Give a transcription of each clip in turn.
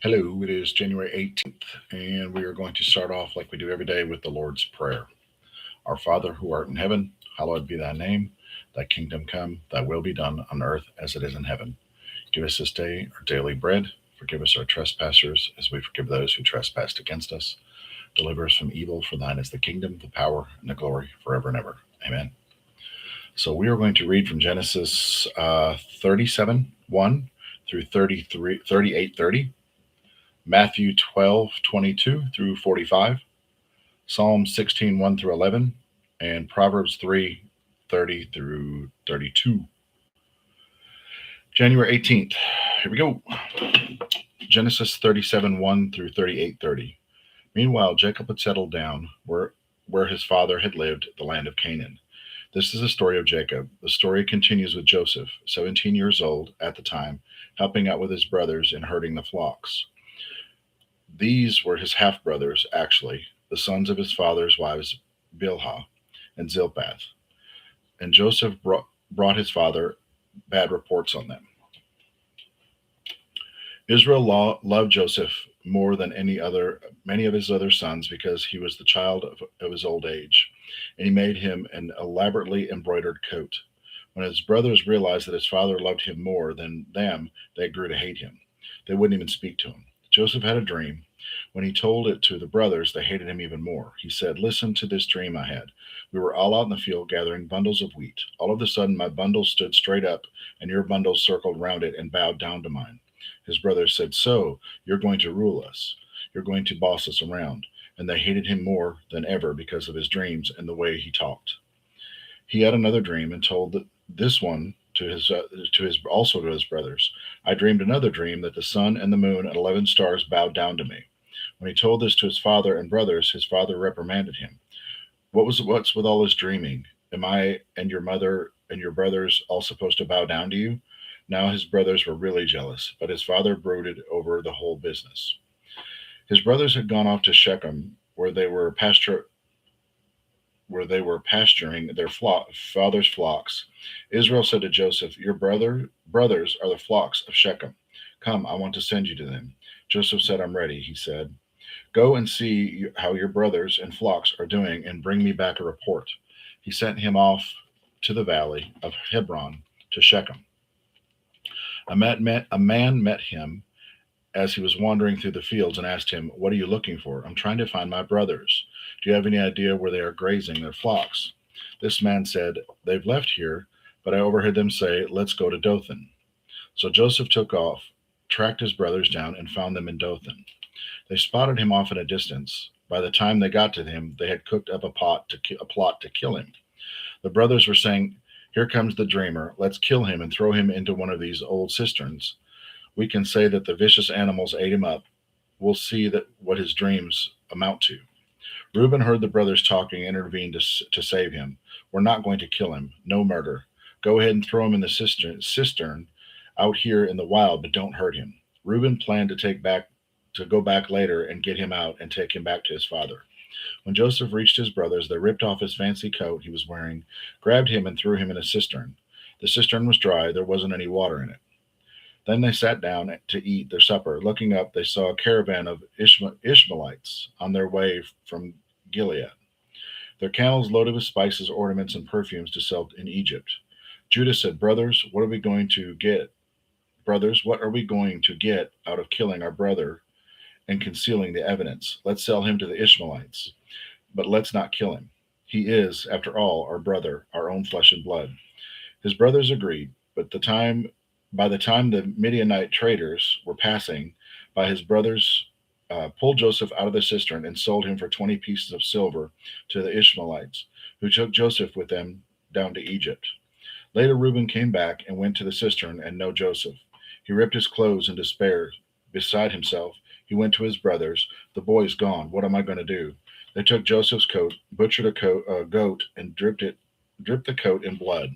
Hello, it is January 18th, and we are going to start off like we do every day with the Lord's Prayer. Our Father, who art in heaven, hallowed be thy name. Thy kingdom come, thy will be done on earth as it is in heaven. Give us this day our daily bread. Forgive us our trespasses as we forgive those who trespass against us. Deliver us from evil, for thine is the kingdom, the power, and the glory forever and ever. Amen. So we are going to read from Genesis 37 1 through 38:30. Matthew 12:22 through 45, Psalm 16:1 through 11, and Proverbs 3:30 through 32. January 18th. Here we go. Genesis 37:1 through 38:30. Meanwhile, Jacob had settled down where his father had lived, the land of Canaan. This is the story of Jacob. The story continues with Joseph, 17 years old at the time, helping out with his brothers in herding the flocks. These were his half brothers, actually, the sons of his father's wives, Bilhah and Zilpath. And Joseph brought his father bad reports on them. Israel loved Joseph more than many of his other sons because he was the child of his old age, and he made him an elaborately embroidered coat. When his brothers realized that his father loved him more than them, they grew to hate him. They wouldn't even speak to him. Joseph had a dream. When he told it to the brothers, they hated him even more. He said, "Listen to this dream I had. We were all out in the field gathering bundles of wheat. All of a sudden, my bundle stood straight up, and your bundle circled round it and bowed down to mine." His brothers said, "So, you're going to rule us. You're going to boss us around." And they hated him more than ever because of his dreams and the way he talked. He had another dream and told this one to his brothers. "I dreamed another dream that the sun and the moon and 11 stars bowed down to me." When he told this to his father and brothers, his father reprimanded him. What's with all this dreaming? Am I and your mother and your brothers all supposed to bow down to you?" Now his brothers were really jealous, but his father brooded over the whole business. His brothers had gone off to Shechem, where they were pasturing their father's flocks. Israel said to Joseph, "Your brothers are the flocks of Shechem. Come, I want to send you to them." Joseph said, "I'm ready," he said. "Go and see how your brothers and flocks are doing and bring me back a report." He sent him off to the valley of Hebron to Shechem. A man met him as he was wandering through the fields and asked him, "What are you looking for?" "I'm trying to find my brothers. Do you have any idea where they are grazing their flocks?" This man said, "They've left here, but I overheard them say, 'Let's go to Dothan.'" So Joseph took off, tracked his brothers down, and found them in Dothan. They spotted him off at a distance. By the time they got to him, they had cooked up a plot to kill him. The brothers were saying, "Here comes the dreamer. Let's kill him and throw him into one of these old cisterns. We can say that the vicious animals ate him up. We'll see what his dreams amount to." Reuben heard the brothers talking and intervened to save him. "We're not going to kill him. No murder. Go ahead and throw him in the cistern out here in the wild, but don't hurt him." Reuben planned to go back later and get him out and take him back to his father. When Joseph reached his brothers, they ripped off his fancy coat he was wearing, grabbed him, and threw him in a cistern. The cistern was dry. There wasn't any water in it. Then they sat down to eat their supper. Looking up, they saw a caravan of Ishmaelites on their way from Gilead, their camels loaded with spices, ornaments, and perfumes to sell in Egypt. Judah said, Brothers, what are we going to get out of killing our brother and concealing the evidence? Let's sell him to the Ishmaelites, but let's not kill him. He is, after all, our brother, our own flesh and blood." His brothers agreed, but by the time the Midianite traders were passing by, his brothers pulled Joseph out of the cistern and sold him for 20 pieces of silver to the Ishmaelites, who took Joseph with them down to Egypt. Later, Reuben came back and went to the cistern and no Joseph. He ripped his clothes in despair. Beside himself, he went to his brothers. "The boy's gone. What am I going to do?" They took Joseph's coat, butchered a goat, and dripped the coat in blood.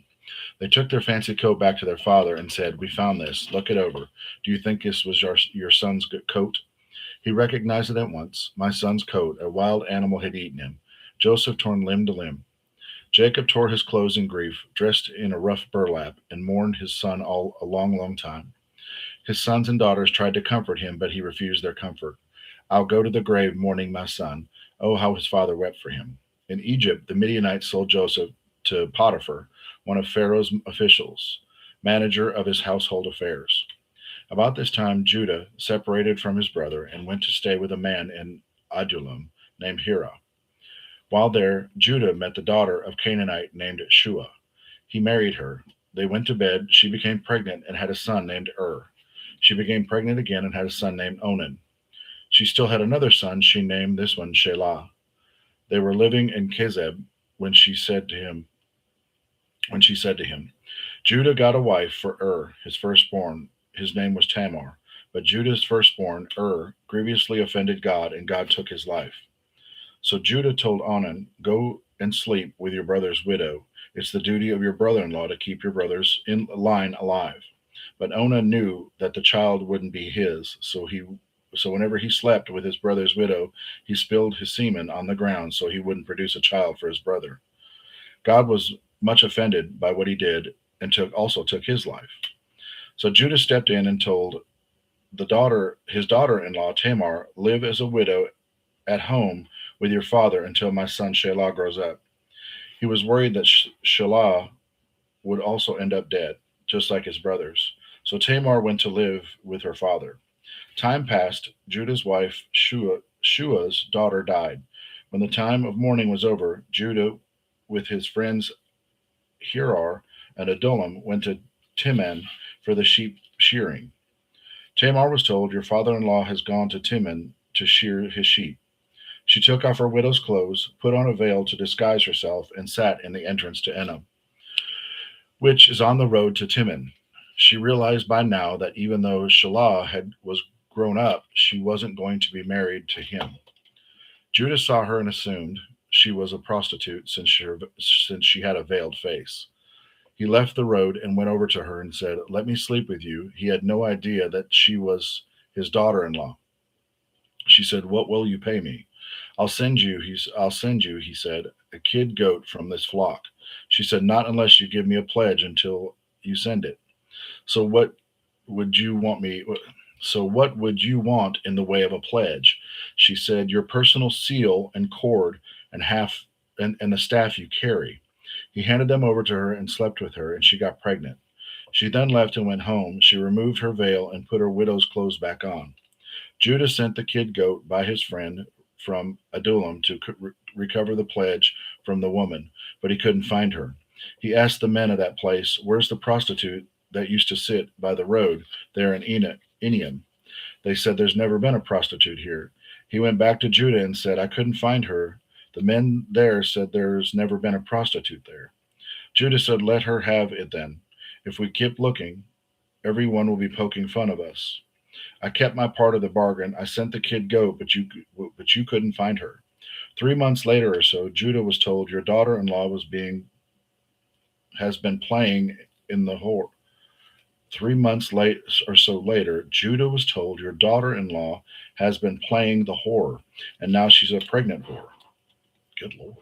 They took their fancy coat back to their father and said, "We found this. Look it over. Do you think this was your son's coat?" He recognized it at once. My son's coat. A wild animal had eaten him. Joseph torn limb to limb. Jacob tore his clothes in grief, dressed in a rough burlap, and mourned his son all a long, long time. His sons and daughters tried to comfort him, but he refused their comfort. I'll go to the grave mourning my son. Oh, how his father wept for him. In Egypt, the Midianites sold Joseph to Potiphar, one of Pharaoh's officials, manager of his household affairs. About this time, Judah separated from his brother and went to stay with a man in Adullam named Hira. While there, Judah met the daughter of Canaanite named Shua. He married her. They went to bed. She became pregnant and had a son named She became pregnant again and had a son named Onan. She still had another son. She named this one Shelah. They were living in Kezeb when she said to him, Judah got a wife for his firstborn. His name was Tamar. But Judah's firstborn, grievously offended God, and God took his life. So Judah told Onan, Go and sleep with your brother's widow. It's the duty of your brother in law to keep your brother's in line alive. But Onan knew that the child wouldn't be his, so whenever he slept with his brother's widow, he spilled his semen on the ground so he wouldn't produce a child for his brother. God was much offended by what he did and also took his life. So Judah stepped in and told his daughter-in-law Tamar, live as a widow at home with your father until my son Shelah grows up. He was worried that Shelah would also end up dead, just like his brothers. So Tamar went to live with her father. Time passed. Judah's wife Shua's daughter died. When the time of mourning was over, Judah, with his friends Hirar and Adullam, went to Timon for the sheep shearing. Tamar was told, Your father-in-law has gone to Timon to shear his sheep. She took off her widow's clothes, put on a veil to disguise herself, and sat in the entrance to Enom, which is on the road to Timon. She realized by now that even though Shelah was grown up, she wasn't going to be married to him. Judah saw her and assumed she was a prostitute since she had a veiled face. He left the road and went over to her and said, Let me sleep with you. He had no idea that she was his daughter-in-law. She said, What will you pay me? I'll send you, he said, a kid goat from this flock. She said, Not unless you give me a pledge until you send it. So would you want me what would you want in the way of a pledge? She said, Your personal seal and cord and the staff you carry. He handed them over to her and slept with her, and she got pregnant. She then left and went home. She removed her veil and put her widow's clothes back on. Judah sent the kid goat by his friend from Adullam to recover the pledge from the woman, but he couldn't find her. He asked the men of that place, Where's the prostitute that used to sit by the road there in Enium? They said, There's never been a prostitute here. He went back to Judah and said, I couldn't find her. The men there said there's never been a prostitute there. Judah said, Let her have it then. If we keep looking, everyone will be poking fun of us. I kept my part of the bargain. I sent the kid goat, but you couldn't find her. 3 months later or so, Judah was told, Your daughter-in-law has been playing in the whore. 3 months late or so later, Judah was told, Your daughter-in-law has been playing the whore, and now she's a pregnant whore. Good Lord.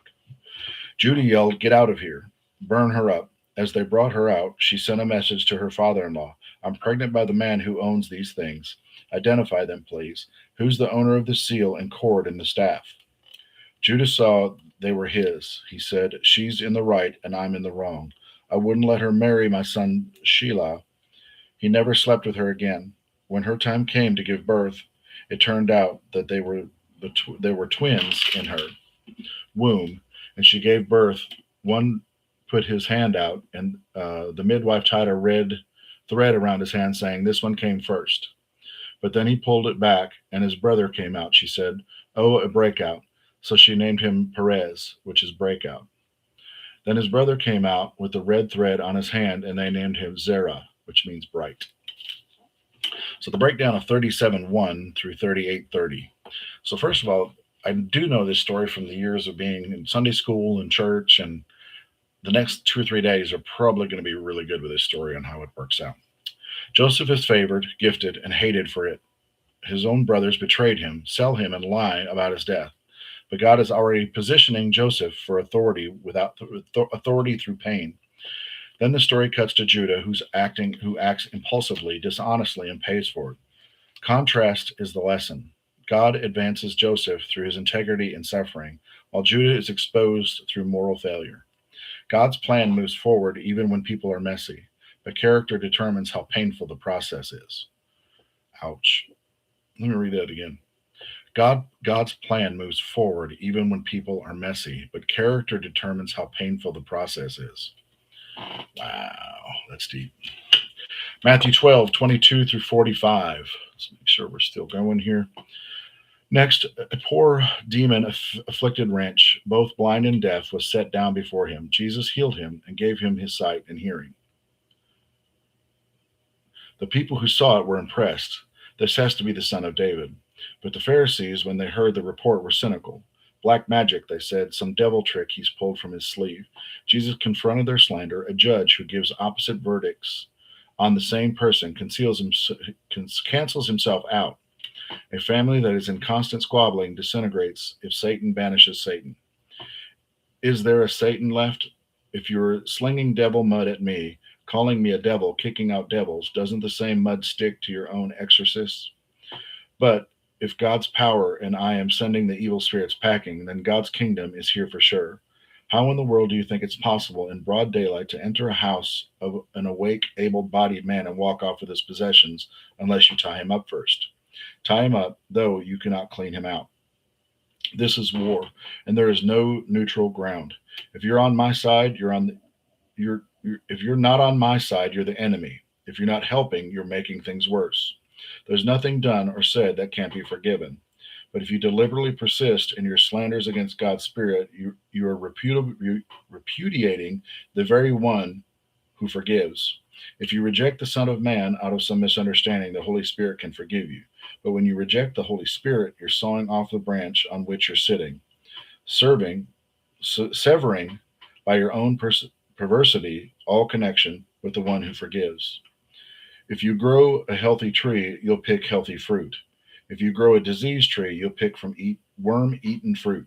Judah yelled, Get out of here. Burn her up. As they brought her out, she sent a message to her father-in-law. I'm pregnant by the man who owns these things. Identify them, please. Who's the owner of the seal and cord and the staff? Judah saw they were his. He said, She's in the right and I'm in the wrong. I wouldn't let her marry my son Shelah. He never slept with her again. When her time came to give birth, it turned out that there were twins in her womb, and she gave birth. One put his hand out, and the midwife tied a red thread around his hand, saying, This one came first. But then he pulled it back, and his brother came out. She said, Oh, a breakout. So she named him Perez, which is breakout. Then his brother came out with the red thread on his hand, and they named him Zerah, which means bright. So the breakdown of 37:1 through 38:30. So first of all, I do know this story from the years of being in Sunday school and church, and the next 2 or 3 days are probably going to be really good with this story on how it works out. Joseph is favored, gifted, and hated for it. His own brothers betrayed him, sell him, and lie about his death. But God is already positioning Joseph for authority through pain. Then the story cuts to Judah, who acts impulsively, dishonestly, and pays for it. Contrast is the lesson. God advances Joseph through his integrity and suffering, while Judah is exposed through moral failure. God's plan moves forward even when people are messy, but character determines how painful the process is. Ouch. Let me read that again. God's plan moves forward even when people are messy, but character determines how painful the process is. Wow, that's deep. Matthew 12:22 through 45. Let's make sure we're still going here. Next, a poor demon afflicted wretch, both blind and deaf, was set down before him. Jesus healed him and gave him his sight and hearing. The people who saw it were impressed. This has to be the son of David. But the Pharisees, when they heard the report, were cynical. Black magic, they said, some devil trick he's pulled from his sleeve. Jesus confronted their slander. A judge who gives opposite verdicts on the same person cancels himself out. A family that is in constant squabbling disintegrates if Satan banishes Satan. Is there a Satan left? If you're slinging devil mud at me, calling me a devil, kicking out devils, doesn't the same mud stick to your own exorcists? But if God's power and I am sending the evil spirits packing, then God's kingdom is here for sure. How in the world do you think it's possible in broad daylight to enter a house of an awake, able bodied man and walk off with his possessions unless you tie him up first? Tie him up, though you cannot clean him out. This is war, and there is no neutral ground. If you're on my side, if you're not on my side, you're the enemy. If you're not helping, you're making things worse. There's nothing done or said that can't be forgiven. But if you deliberately persist in your slanders against God's Spirit, you are repudiating the very one who forgives. If you reject the Son of Man out of some misunderstanding, the Holy Spirit can forgive you. But when you reject the Holy Spirit, you're sawing off the branch on which you're sitting, severing by your own perversity all connection with the one who forgives. If you grow a healthy tree, you'll pick healthy fruit. If you grow a diseased tree, you'll pick from worm eaten fruit.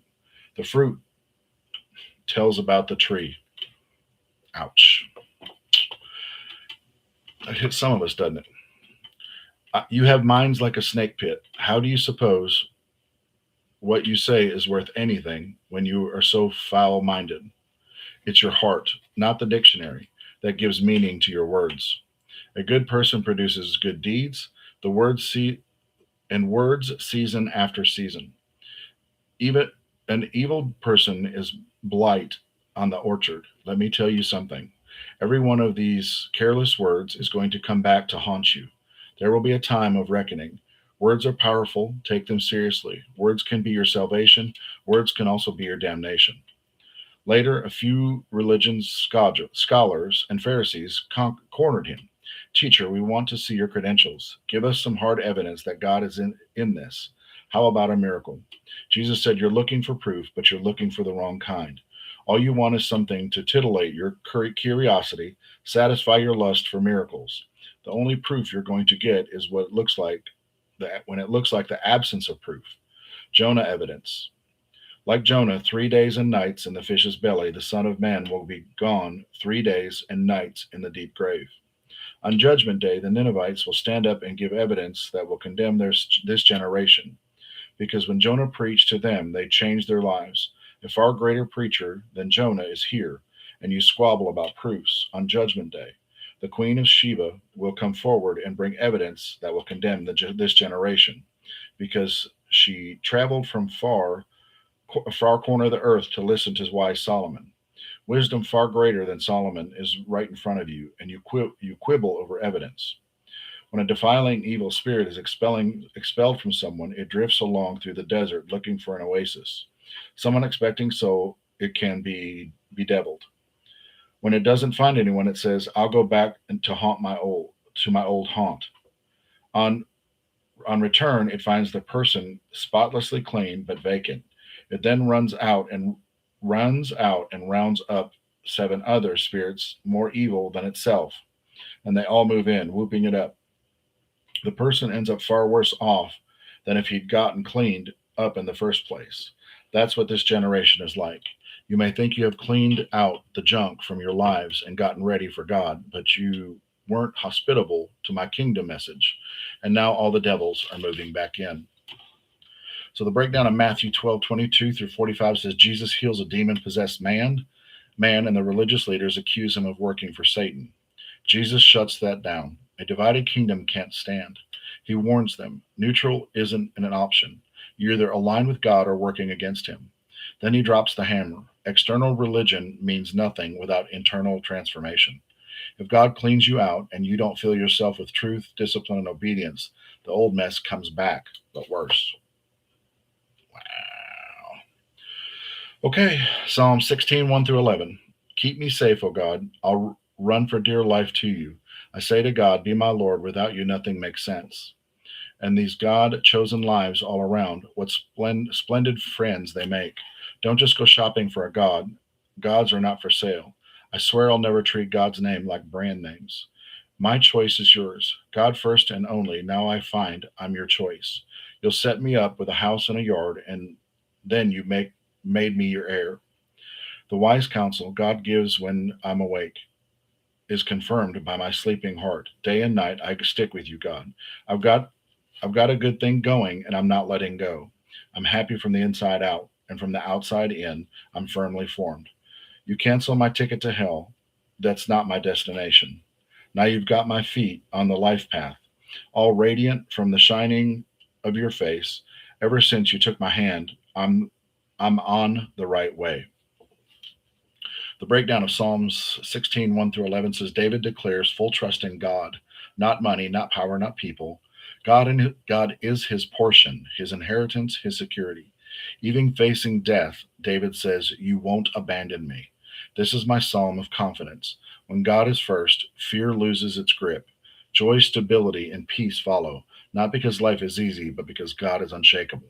The fruit tells about the tree. Ouch. That hits some of us, doesn't it? You have minds like a snake pit. How do you suppose what you say is worth anything when you are so foul minded? It's your heart, not the dictionary, that gives meaning to your words. A good person produces good deeds, the words season after season. Even an evil person is blight on the orchard. Let me tell you something. Every one of these careless words is going to come back to haunt you. There will be a time of reckoning. Words are powerful. Take them seriously. Words can be your salvation. Words can also be your damnation. Later, a few scholars and Pharisees cornered him. Teacher, we want to see your credentials. Give us some hard evidence that God is in this. How about a miracle? Jesus said, you're looking for proof, but you're looking for the wrong kind. All you want is something to titillate your curiosity, satisfy your lust for miracles. The only proof you're going to get is what it looks like when it looks like the absence of proof. Jonah evidence. Like Jonah, 3 days and nights in the fish's belly, the Son of Man will be gone 3 days and nights in the deep grave. On Judgment Day, the Ninevites will stand up and give evidence that will condemn this generation. Because when Jonah preached to them, they changed their lives. A far greater preacher than Jonah is here, and you squabble about proofs. On Judgment Day, the Queen of Sheba will come forward and bring evidence that will condemn this generation, because she traveled from a far corner of the earth to listen to wise Solomon. Wisdom far greater than Solomon is right in front of you, and you quibble over evidence. When a defiling evil spirit is expelled from someone, it drifts along through the desert looking for an oasis. Someone expecting so it can be bedeviled. When it doesn't find anyone, it says, "I'll go back to my old haunt." On on return, it finds the person spotlessly clean but vacant. It then runs out and rounds up 7 other spirits more evil than itself, and they all move in, whooping it up. The person ends up far worse off than if he'd gotten cleaned up in the first place. That's what this generation is like. You may think you have cleaned out the junk from your lives and gotten ready for God, but you weren't hospitable to my kingdom message, and now all the devils are moving back in. So the breakdown of Matthew 12:22 through 45 says Jesus heals a demon possessed man, and the religious leaders accuse him of working for Satan. Jesus shuts that down. A divided kingdom can't stand. He warns them neutral isn't an option. You either align with God or working against him. Then he drops the hammer. External religion means nothing without internal transformation. If God cleans you out and you don't fill yourself with truth, discipline, and obedience, the old mess comes back, but worse. Wow. Okay, Psalm 16, 1 through 11. Keep me safe, O God. I'll run for dear life to you. I say to God, be my Lord. Without you, nothing makes sense. And these God chosen lives all around, what splendid friends they make. Don't just go shopping for a God. Gods are not for sale. I swear I'll never treat God's name like brand names. My choice is yours. God first and only. Now I find I'm your choice. You'll set me up with a house and a yard, and then made me your heir. The wise counsel God gives when I'm awake is confirmed by my sleeping heart. Day and night I stick with you, God. I've got I've got a good thing going and I'm not letting go. I'm happy from the inside out, and from the outside in, I'm firmly formed. You cancel my ticket to hell. That's not my destination. Now you've got my feet on the life path, all radiant from the shining of your face. Ever since you took my hand, I'm on the right way. The breakdown of Psalms 16, 1 through 11 says David declares full trust in God, not money, not power, not people. God is his portion, his inheritance, his security. Even facing death, David says, you won't abandon me. This is my psalm of confidence. When God is first, fear loses its grip. Joy, stability, and peace follow, not because life is easy, but because God is unshakable.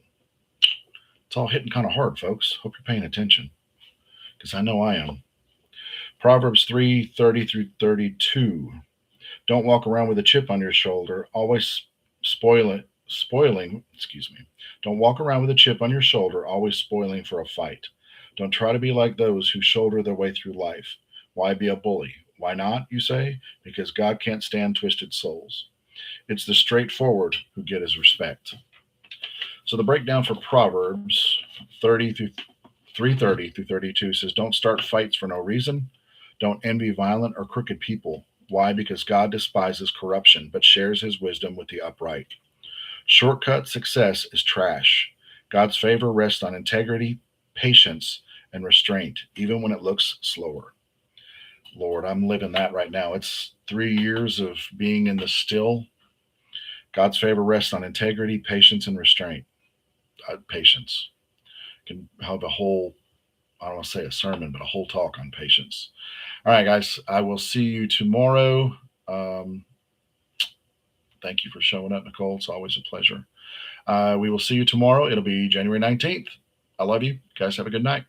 It's all hitting kind of hard, folks. Hope you're paying attention, because I know I am. Proverbs 3:30 through 32. Don't walk around with a chip on your shoulder, always spoiling, excuse me. Don't walk around with a chip on your shoulder, always spoiling for a fight. Don't try to be like those who shoulder their way through life. Why be a bully? Why not, you say? Because God can't stand twisted souls. It's the straightforward who get his respect. So the breakdown for Proverbs 30 through 330 through 32 says, don't start fights for no reason. Don't envy violent or crooked people. Why? Because God despises corruption, but shares his wisdom with the upright. Shortcut success is trash. God's favor rests on integrity, patience, and restraint, even when it looks slower. Lord, I'm living that right now. It's 3 years of being in the still. God's favor rests on integrity, patience, and restraint. Patience. Can have a whole, I don't want to say a sermon, but a whole talk on patience. All right, guys, I will see you tomorrow. Um, Thank you for showing up, Nicole. It's always a pleasure. We will see you tomorrow. It'll be January 19th. I love you. Guys, have a good night.